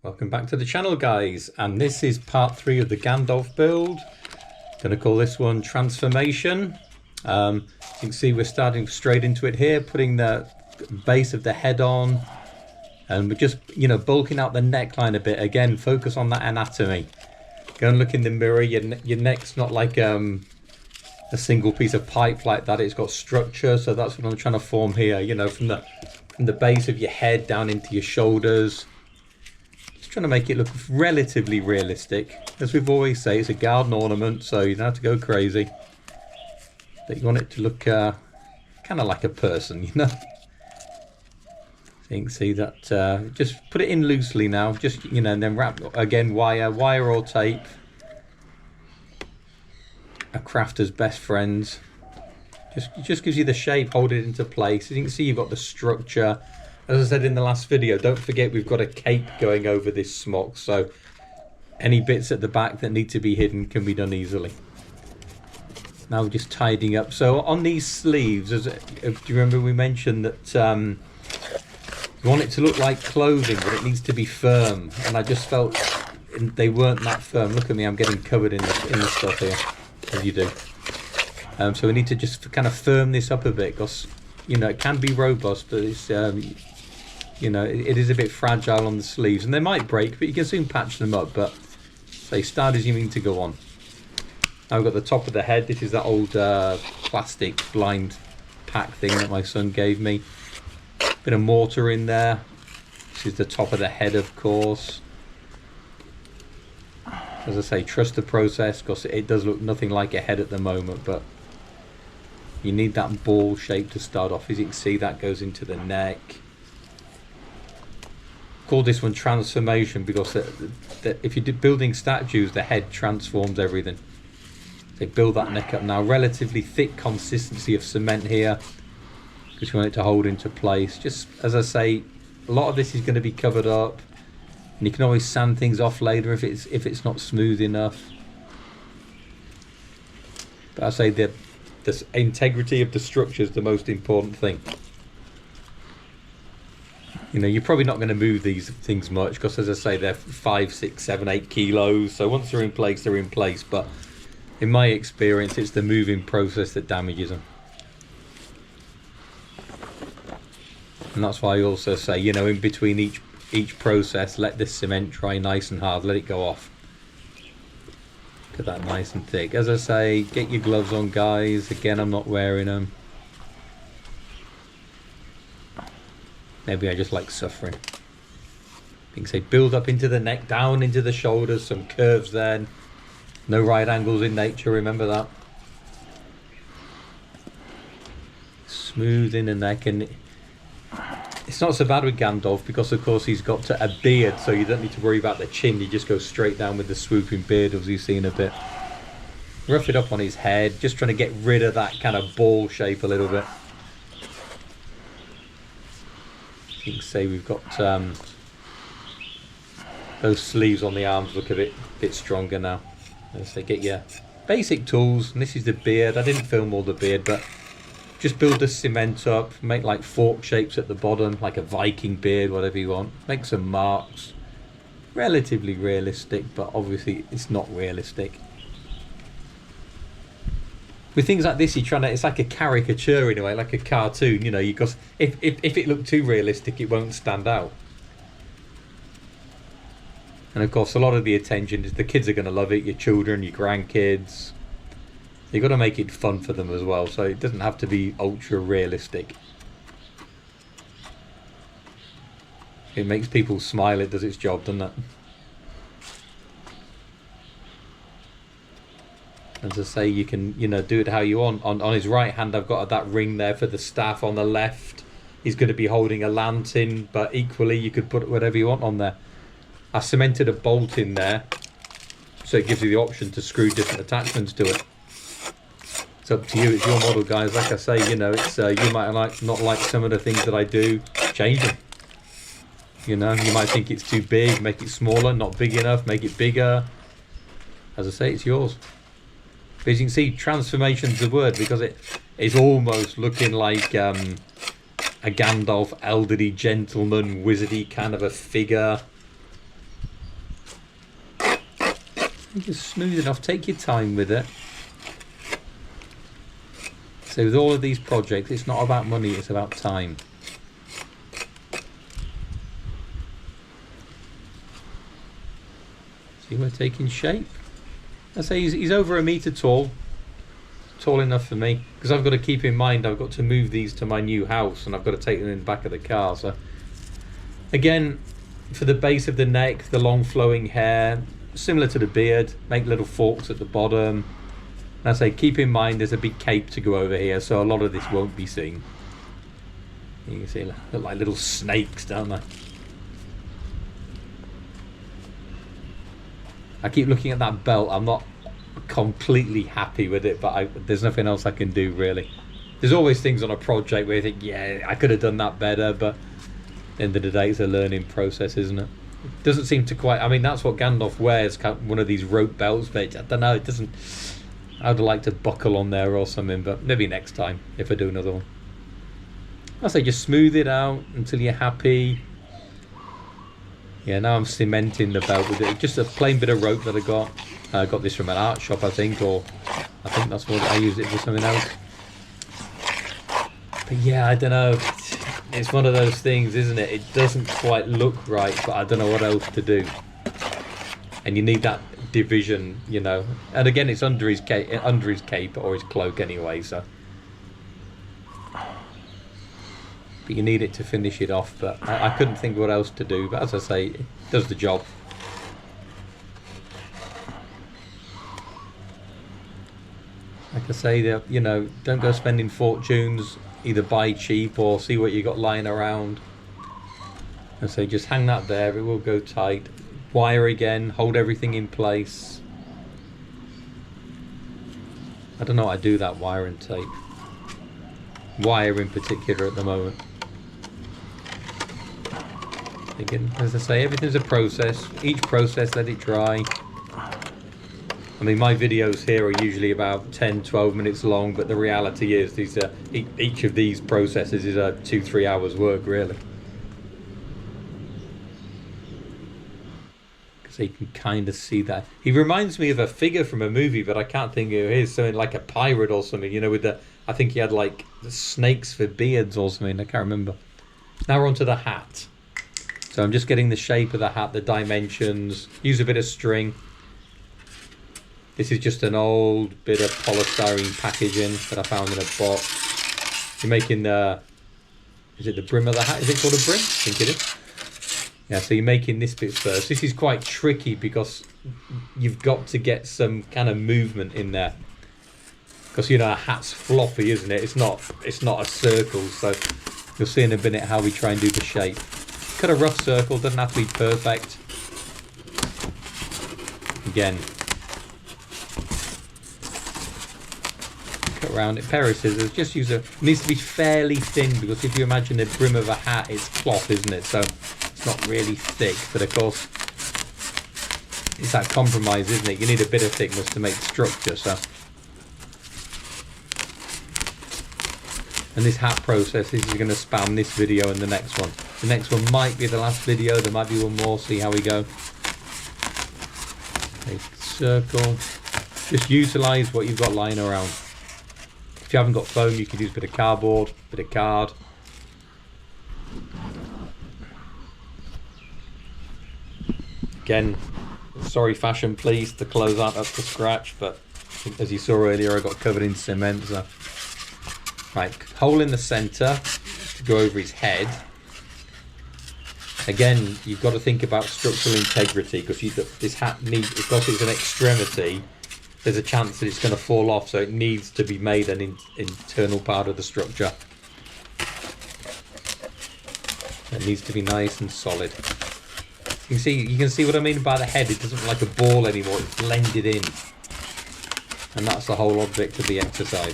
Welcome back to the channel, guys, and this is part 3 of the Gandalf build. Going to call this one Transformation. You can see we're starting straight into it here, putting the base of the head on, and we're just, bulking out the neckline a bit. Again, focus on that anatomy. Go and look in the mirror. Your neck's not like a single piece of pipe like that. It's got structure, so that's what I'm trying to form here. From the base of your head down into your shoulders. Trying to make it look relatively realistic. As we've always say, it's a garden ornament, so you don't have to go crazy, but you want it to look kind of like a person, So you can see that. Just put it in loosely now, just and then wrap again, wire or tape. A crafter's best friends. Just gives you the shape, hold it into place. As you can see, you've got the structure. As I said in the last video, don't forget we've got a cape going over this smock, so any bits at the back that need to be hidden can be done easily. Now we're just tidying up. So on these sleeves, do you remember we mentioned that you want it to look like clothing, but it needs to be firm, and I just felt they weren't that firm. Look at me, I'm getting covered in the stuff here, as you do. So we need to just kind of firm this up a bit, because it can be robust, but it's it is a bit fragile on the sleeves, and they might break, but you can soon patch them up. But say start as you mean to go on. Now we've got the top of the head. This is that old plastic blind pack thing that my son gave me. Bit of mortar in there. This is the top of the head, of course. As I say, trust the process, because it does look nothing like a head at the moment, but you need that ball shape to start off. As you can see, that goes into the neck. Call this one Transformation because if you're building statues, the head transforms everything. They build that neck up. Now, relatively thick consistency of cement here, because you want it to hold into place. Just as I say, a lot of this is going to be covered up, and you can always sand things off later if it's not smooth enough. But I say the integrity of the structure is the most important thing. You're probably not going to move these things much, because as I say, they're 5, 6, 7, 8 kilos. So once they're in place, they're in place. But in my experience, it's the moving process that damages them. And that's why I also say, in between each process, let this cement dry nice and hard. Let it go off. Get that nice and thick. As I say, get your gloves on, guys. Again, I'm not wearing them. Maybe I just like suffering. You can say build up into the neck, down into the shoulders, some curves there. No right angles in nature, remember that. Smooth in the neck, and it's not so bad with Gandalf because of course he's got a beard, so you don't need to worry about the chin. You just go straight down with the swooping beard, as you've seen a bit. Rough it up on his head, just trying to get rid of that kind of ball shape a little bit. You can see we've got those sleeves on the arms look a bit stronger now. As they get your basic tools, and this is the beard. I didn't film all the beard, but just build the cement up, make like fork shapes at the bottom, like a Viking beard, whatever you want. Make some marks. Relatively realistic, but obviously it's not realistic. With things like this, it's like a caricature in a way, like a cartoon, because if it looked too realistic, it won't stand out. And of course, a lot of the attention is the kids are going to love it, your children, your grandkids. You've got to make it fun for them as well, so it doesn't have to be ultra realistic. It makes people smile, it does its job, doesn't it? As I say, you can, do it how you want. On his right hand, I've got that ring there for the staff. On the left, he's going to be holding a lantern, but equally, you could put whatever you want on there. I cemented a bolt in there, so it gives you the option to screw different attachments to it. It's up to you. It's your model, guys. Like I say, it's you might not like some of the things that I do. Change them. You might think it's too big, make it smaller. Not big enough, make it bigger. As I say, it's yours. But as you can see, transformation's the word, because it's almost looking like a Gandalf elderly gentleman, wizardy kind of a figure. You just smooth it off, take your time with it. So with all of these projects, it's not about money, it's about time. See, we're taking shape. I say he's over 1 meter tall. Tall enough for me, because I've got to keep in mind I've got to move these to my new house and I've got to take them in the back of the car. So again, for the base of the neck, the long flowing hair, similar to the beard, make little forks at the bottom. And I say keep in mind there's a big cape to go over here, so a lot of this won't be seen. You can see they look like little snakes, don't they? I keep looking at that belt. I'm not completely happy with it, but there's nothing else I can do really. There's always things on a project where you think, yeah, I could have done that better, but at the end of the day, it's a learning process, isn't it? It doesn't seem to quite. I mean, that's what Gandalf wears, one of these rope belts, but I don't know. It doesn't. I'd like to buckle on there or something, but maybe next time if I do another one. I say just smooth it out until you're happy. Yeah, now I'm cementing the belt with it. Just a plain bit of rope that I got. I got this from an art shop, I think, or I think that's what I used it for something else. But yeah, I don't know. It's one of those things, isn't it? It doesn't quite look right, but I don't know what else to do. And you need that division, you know. And again, it's under his cape or his cloak anyway, so. But you need it to finish it off. But I couldn't think what else to do. But as I say, it does the job. Like I say, that you know, don't go spending fortunes. Either buy cheap or see what you got lying around. And say just hang that there. It will go tight. Wire again. Hold everything in place. I don't know how to do that wire and tape. Wire in particular at the moment. Again, as I say, everything's a process. Each process, let it dry. I mean, my videos here are usually about 10-12 minutes long, but the reality is these are, each of these processes is a 2-3 hours work, really. Because you can kind of see that. He reminds me of a figure from a movie, but I can't think who it is. Something like a pirate or something, you know, with the, I think he had like the snakes for beards or something, I can't remember. Now we're onto the hat. So I'm just getting the shape of the hat, the dimensions, use a bit of string. This is just an old bit of polystyrene packaging that I found in a box. You're making the, is it the brim of the hat? Is it called a brim? I think it is. Yeah, so you're making this bit first. This is quite tricky because you've got to get some kind of movement in there. Because, you know, a hat's floppy, isn't it? It's not a circle, so you'll see in a minute how we try and do the shape. Cut a rough circle, doesn't have to be perfect. Again. Cut around it, pair of scissors, just use it needs to be fairly thin, because if you imagine the brim of a hat, it's cloth, isn't it? So it's not really thick, but of course it's that compromise, isn't it? You need a bit of thickness to make structure. So, and this hat process is going to span this video and the next one. The next one might be the last video, there might be one more, see how we go. Okay, circle, just utilise what you've got lying around. If you haven't got foam, you can use a bit of cardboard, a bit of card. Again, sorry fashion police, the clothes aren't up to scratch, but as you saw earlier, I got covered in cement. So. Right, hole in the centre to go over his head. Again, you've got to think about structural integrity, because this hat needs, because it's an extremity, there's a chance that it's going to fall off, so it needs to be made an internal part of the structure. It needs to be nice and solid. You can see what I mean by the head. It doesn't look like a ball anymore, it's blended in. And that's the whole object of the exercise.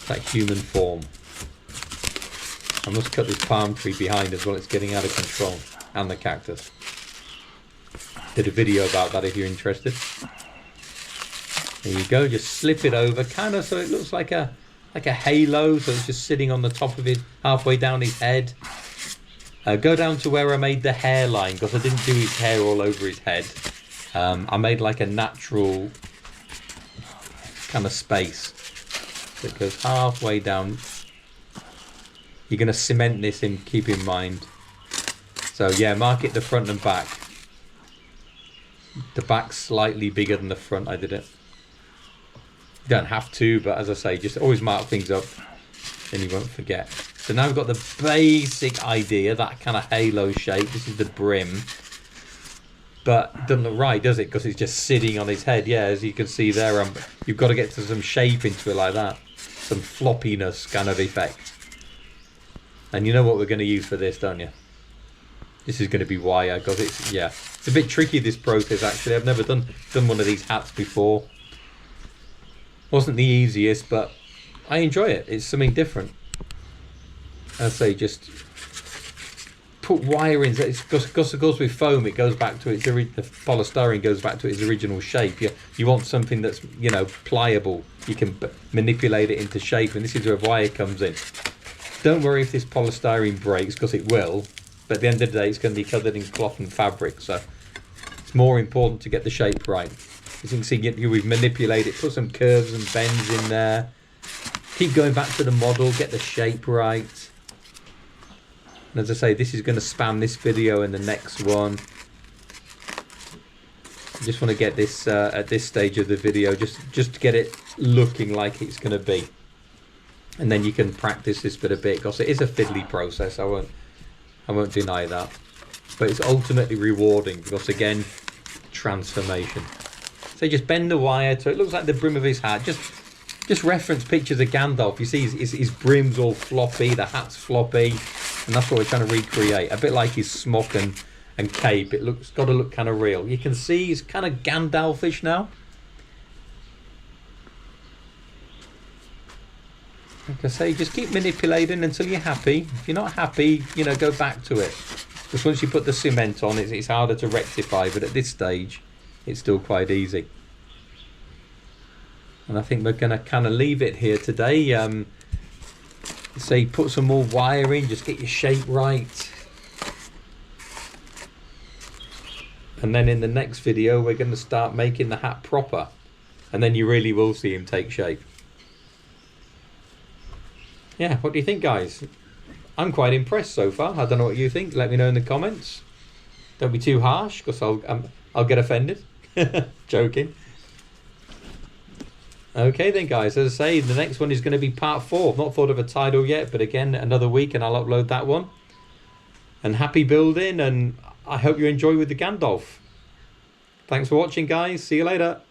That human form. I must cut this palm tree behind as well, it's getting out of control. And the cactus. Did a video about that if you're interested. There you go, just slip it over, kind of so it looks like a halo, so it's just sitting on the top of it, halfway down his head. Go down to where I made the hairline, because I didn't do his hair all over his head. I made like a natural kind of space that goes halfway down. You're going to cement this in, keep in mind. So yeah, mark it the front and back. The back's slightly bigger than the front. I did it. You don't have to, but as I say, just always mark things up, then you won't forget. So now we've got the basic idea, that kind of halo shape. This is the brim. But doesn't look right, does it? Because it's just sitting on his head. Yeah, as you can see there, you've got to get to some shape into it like that. Some floppiness kind of effect. And you know what we're going to use for this, don't you? This is going to be wire, because it's a bit tricky, this process, actually. I've never done one of these hats before. Wasn't the easiest, but I enjoy it. It's something different. As I say, just put wire in. Because it goes with foam, it goes back to its the polystyrene goes back to its original shape. You want something that's, you know, pliable. You can manipulate it into shape, and this is where wire comes in. Don't worry if this polystyrene breaks, because it will. But at the end of the day, it's going to be covered in cloth and fabric, so it's more important to get the shape right. As you can see, we've manipulated, put some curves and bends in there. Keep going back to the model, get the shape right. And as I say, this is going to span this video and the next one. I just want to get this at this stage of the video, just to get it looking like it's going to be. And then you can practice this bit a bit, because it is a fiddly process. I won't deny that. But it's ultimately rewarding, because again, transformation. So just bend the wire so it looks like the brim of his hat. Just reference pictures of Gandalf. You see his brim's all floppy, the hat's floppy, and that's what we're trying to recreate. A bit like his smock and cape. It's got to look kind of real. You can see he's kind of Gandalfish now. Like I say, just keep manipulating until you're happy. If you're not happy, you know, go back to it. Because once you put the cement on, it's harder to rectify. But at this stage, it's still quite easy. And I think we're going to kind of leave it here today. Say, put some more wire in, just get your shape right. And then in the next video, we're going to start making the hat proper. And then you really will see him take shape. Yeah, what do you think, guys? I'm quite impressed so far. I don't know what you think. Let me know in the comments. Don't be too harsh, because I'll get offended. Joking. Okay then, guys. As I say, the next one is going to be part 4. I've not thought of a title yet, but again, another week and I'll upload that one. And happy building, and I hope you enjoy with the Gandalf. Thanks for watching, guys. See you later.